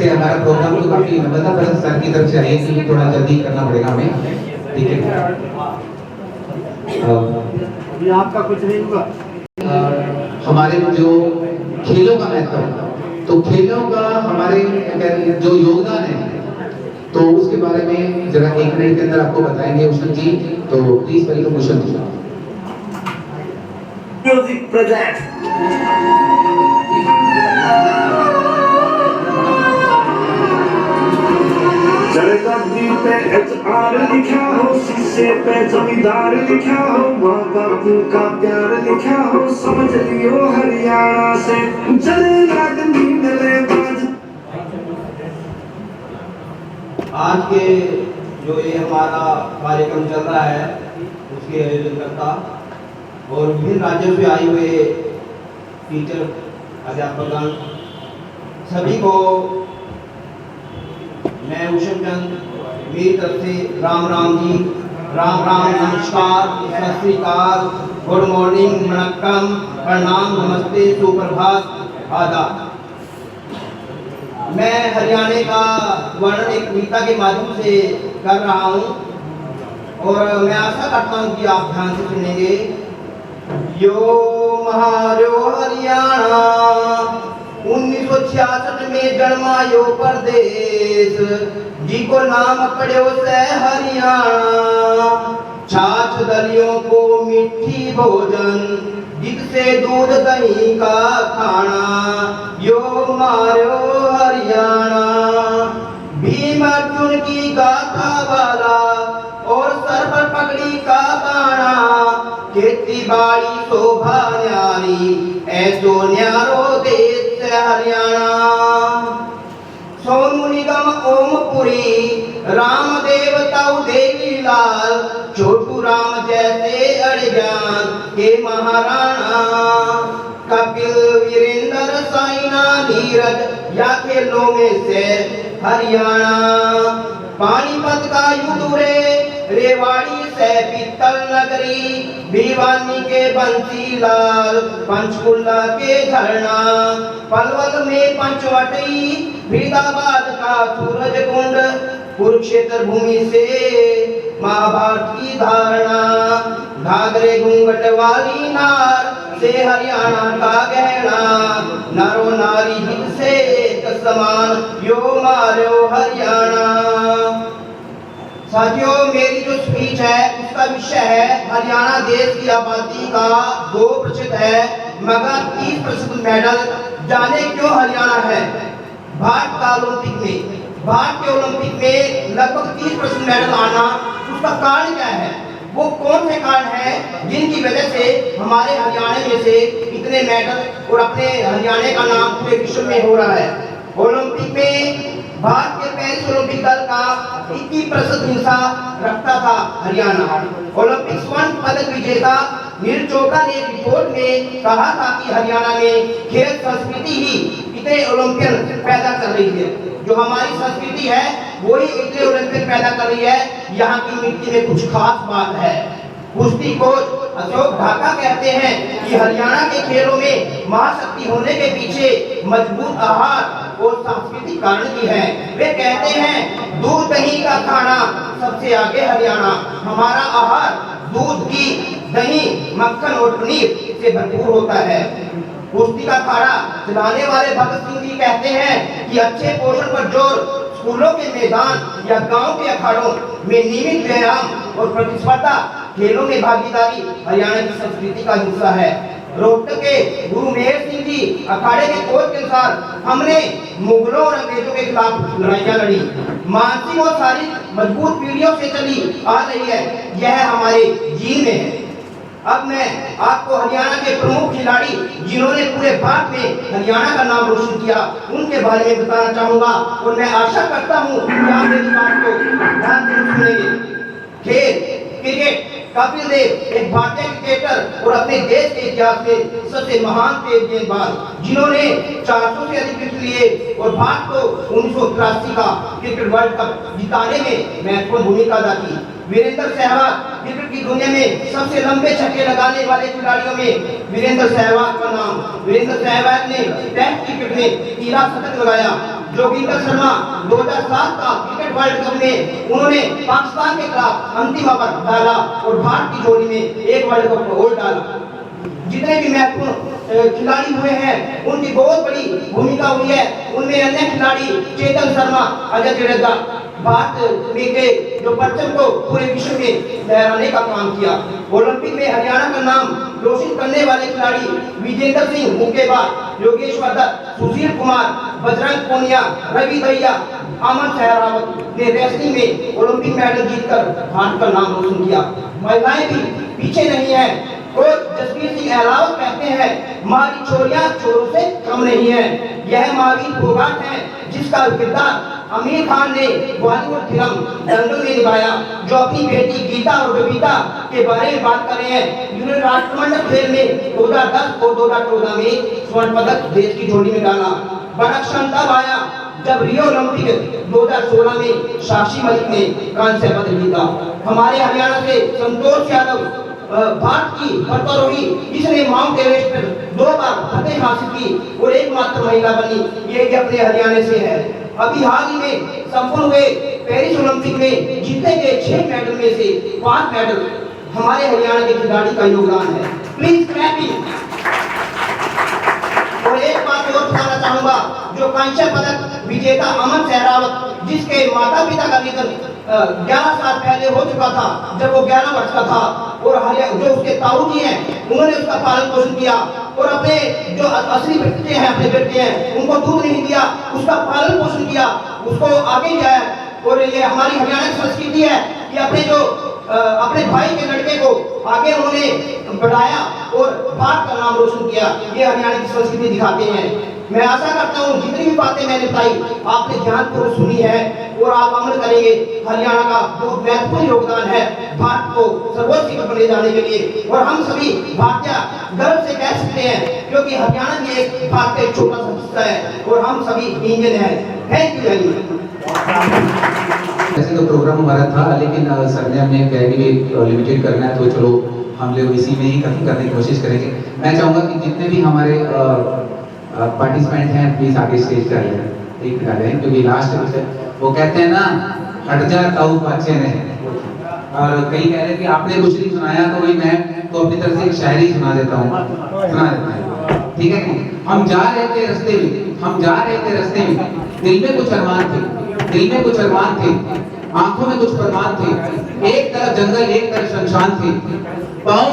वैसे हमारा प्रोग्राम तो काफी लंबा था, सर की तरफ से आई है कि थोड़ा जल्दी करना पड़ेगा हमें, ठीक है। अभी आपका कुछ नहीं हुआ। हमारे जो खेलों का महत्व, तो खेलों का हमारे जो योगदान है, तो उसके बारे में जरा 1 मिनट के अंदर आपको बताएंगे उषा जी, तो please welcome Usha ji. Music present. Jalebi पे HR लिखा हो, शीशे पे जमींदार लिखा हो, माँ बाप का प्यार लिखा हो, समझ लियो हरियाणा से जले लागनी मिले बाज। आज के जो ये हमारा कार्यक्रम चल रहा है उसके आयोजनकर्ता और विभिन्न राज्यों से आए हुए टीचर अध्यापकगण सभी को मैं ऊषम चंद मेरी तरफ से राम राम जी, राम राम, नमस्कार, सत श्री अकाल, गुड मॉर्निंग, वणक्कम, प्रणाम, नमस्ते, सुप्रभात, आदाब। मैं हरियाणा का वर्णन एक कविता के माध्यम से कर रहा हूँ और मैं आशा करता हूँ कि आप ध्यान से सुनेंगे। यो महारो हरियाणा 1966 में जन्मा यो प्रदेश, जी को नाम पड़ो से हरियाणा। छाछ दलियों को मिठी भोजन, जिससे दूध दही का खाना, यो मारो हरियाणा। भीम अर्जुन की गाथा वाला और सर पर पगड़ी का बाणा, खेती बाड़ी शोभा न्यारी, ऐसो न्यारो देश है हरियाणा। सोनू निगम ओमपुरी, रामदेव ताऊ देवी लाल, छोटू राम जैसे अड़जान के महाराणा। कपिल, वीरेंद्र, साइना, नीरज या खेलों में से हरियाणा। पानीपत का युद्ध रेवाड़ी से पीतल नगरी, भिवानी के बंसीलाल, पंचकुला के झरना, पलवल में पंचवटी, फरीदाबाद का सूरज कुंड, कुरुक्षेत्र भूमि से महाभारत की धारणा। घाघरे घूंघट वाली नार से हरियाणा का गहना, नरो नारी हित से एक समान, यो मारो हरियाणा। साथियों, मेरी जो स्पीच है उसका विषय है हरियाणा देश की आबादी का 2% है मगर 30% मेडल। जाने क्यों हरियाणा है? भारत का ओलंपिक में, भारत के ओलंपिक में लगभग 30% मेडल आना, उसका कारण क्या है? वो कौन से कारण हैं जिनकी वजह से हमारे हरियाणा में से इतने मेडल और अपने हरियाणा का नाम पूरे विश्व में हो रहा है? ओलंपिक में भारत के पेरिस ओलंपिक दल का 21% हिस्सा रखता था हरियाणा। ओलंपिक स्वर्ण पदक विजेता नीरज चोपड़ा ने एक रिपोर्ट में कहा था कि हरियाणा में खेल संस्कृति ही इतने ओलंपियन पैदा कर रही है। जो हमारी संस्कृति है वही इतने ओलंपियन पैदा कर रही है। यहाँ की मिट्टी में कुछ खास बात है। कुश्ती कोच अशोक ढाका कहते हैं कि हरियाणा के खेलों में महाशक्ति होने के पीछे मजबूत आहार और सांस्कृतिक कारण भी है। वे कहते हैं दूध दही का खाना सबसे आगे हरियाणा। हमारा आहार दूध, घी, दही, मक्खन और पनीर से भरपूर होता है। कुश्ती का अखाड़ा चलाने वाले भगत सिंह जी कहते हैं कि अच्छे पोषण पर जोर स्कूलों के मैदान या गांव के अखाड़ों में नियमित व्यायाम और प्रतिस्पर्धा खेलों में भागीदारी हरियाणा की संस्कृति का हिस्सा है। रोहतक के गुरु मेहर सिंह जी अखाड़े के कोच के अनुसार हमने मुगलों और अंग्रेजों के खिलाफ लड़ाइयां लड़ी। मानसिक और शारीरिक मजबूत पीढ़ियों से चली आ रही है, यह हमारे जीन में है। अब मैं आपको हरियाणा के प्रमुख खिलाड़ी जिन्होंने पूरे भारत में हरियाणा का नाम रोशन किया उनके बारे में बताना चाहूंगा और मैं आशा करता हूं कि आप मेरी बात को ध्यान से सुनेंगे। खेल क्रिकेट, कपिल देव एक भारतीय क्रिकेटर और अपने देश के इतिहास में सबसे महान तेज गेंदबाज जिन्होंने 400 से अधिक विकेट लिए और भारत को 1983 का क्रिकेट वर्ल्ड कप जिताने में महत्वपूर्ण भूमिका अदा की। वीरेंद्र सहवाग क्रिकेट की दुनिया में सबसे लंबे छक्के लगाने वाले खिलाड़ियों में वीरेंद्र सहवाग का नाम। वीरेंद्र सहवाग ने टेस्ट क्रिकेट में 13 शतक लगाया। जोगिंदर शर्मा 2007 का क्रिकेट वर्ल्ड कप में उन्होंने पाकिस्तान के खिलाफ अंतिम ओवर डाला और भारत की जोड़ी में एक वर्ल्ड कप गोल डाला। जितने भी महत्वपूर्ण खिलाड़ी हुए हैं उनकी बहुत बड़ी भूमिका हुई है। उनमें अन्य खिलाड़ी चेतन शर्मा, अजय जडेजा, भारत में के जो परचम को पूरे विश्व में लहराने का काम किया। ओलंपिक में हरियाणा का नाम रोशन करने वाले खिलाड़ी विजेंद्र सिंह मुक्केबाज, योगेश्वर दत्त, सुशील कुमार, बजरंग पूनिया, रवि दहिया, अमन सहरावत ने रेसलिंग में ओलंपिक मेडल जीतकर भारत का नाम रोशन किया। महिलाएं भी पीछे नहीं है। कोच जसवीर सिंह अहलावत कहते हैं हमारी छोरियां छोरों से कम नहीं है। यह महावीर फोगाट है जिसका किरदार आमिर खान ने बॉलीवुड फिल्म दंगल में निभाया, जो अपनी बेटी गीता और बबीता के बारे में बात कर रहे हैं। जिन्होंने राष्ट्रमंडल खेल में 2010 और 2014 में स्वर्ण पदक देश की झोली में डाला। बड़ा क्षण तब आया जब रियो ओलंपिक 2016 में साक्षी मलिक ने कांस्य पदक जीता। हमारे हरियाणा से संतोष यादव भारत की पर्वतारोही, जिसने माउंट एवरेस्ट पर 2 बार फतेह हासिल की और एकमात्र महिला बनी, ये भी अपने हरियाणा से है। अभी हाल ही में संपन्न हुए पेरिस ओलंपिक में जीते गए 6 मेडल में से 5 मेडल हमारे हरियाणा के खिलाड़ी का योगदान है। Please clapping. और एक बात और बताना चाहूंगा, जो कांस्य पदक विजेता अमन सहरावत, जिसके माता पिता का निधन 11 साल पहले हो चुका था, जब वो 11 वर्ष का था, और जो उसके ताऊ जी हैं उन्होंने उसका पालन पोषण किया और अपने जो असली बच्चे हैं, अपने बेटे हैं, उनको दूध नहीं दिया, उसका पालन पोषण किया, उसको आगे जाया। और ये हमारी हरियाणा की संस्कृति है कि अपने भाई के लड़के को आगे उन्होंने बढ़ाया और भारत का नाम रोशन किया। ये हरियाणा की संस्कृति दिखाते हैं। मैं आशा करता हूँ जितनी भी बातें मैंने बताई आपने ध्यानपूर्वक सुनी है और आप अमल करेंगे। हरियाणा का बहुत महत्वपूर्ण योगदान है भारत को सर्वोच्च शिखर पर ले जाने के लिए, और हम सभी भारतीय गर्व से कह सकते हैं क्योंकि हरियाणा भी एक भारत का एक छोटा सा हिस्सा है और हम सभी इंडियन हैं। Thank you very much. वैसे तो प्रोग्राम हमारा था, लेकिन सर ने हमें कह कि लिमिटेड करना है, तो चलो हम लोग इसी में ही खत्म करने की कोशिश करेंगे। मैं चाहूँगा कि जितने भी हमारे पार्टिसिपेंट हैं प्लीज आगे स्टेज पे आइए, एक डालें, क्योंकि लास्ट वो कहते हैं ना, हट जा ताऊ बच्चे ने, और कई कह रहे कि आपने कुछ नहीं सुनाया, तो वही मैं तो अपनी तरफ से एक शायरी सुना देता हूँ, ठीक है। हम जा रहे थे रास्ते में, दिल में कुछ अरमान थे, आंखों में कुछ फरमान थे, एक तरफ जंगल एक तरफ शमशान थे, पाँव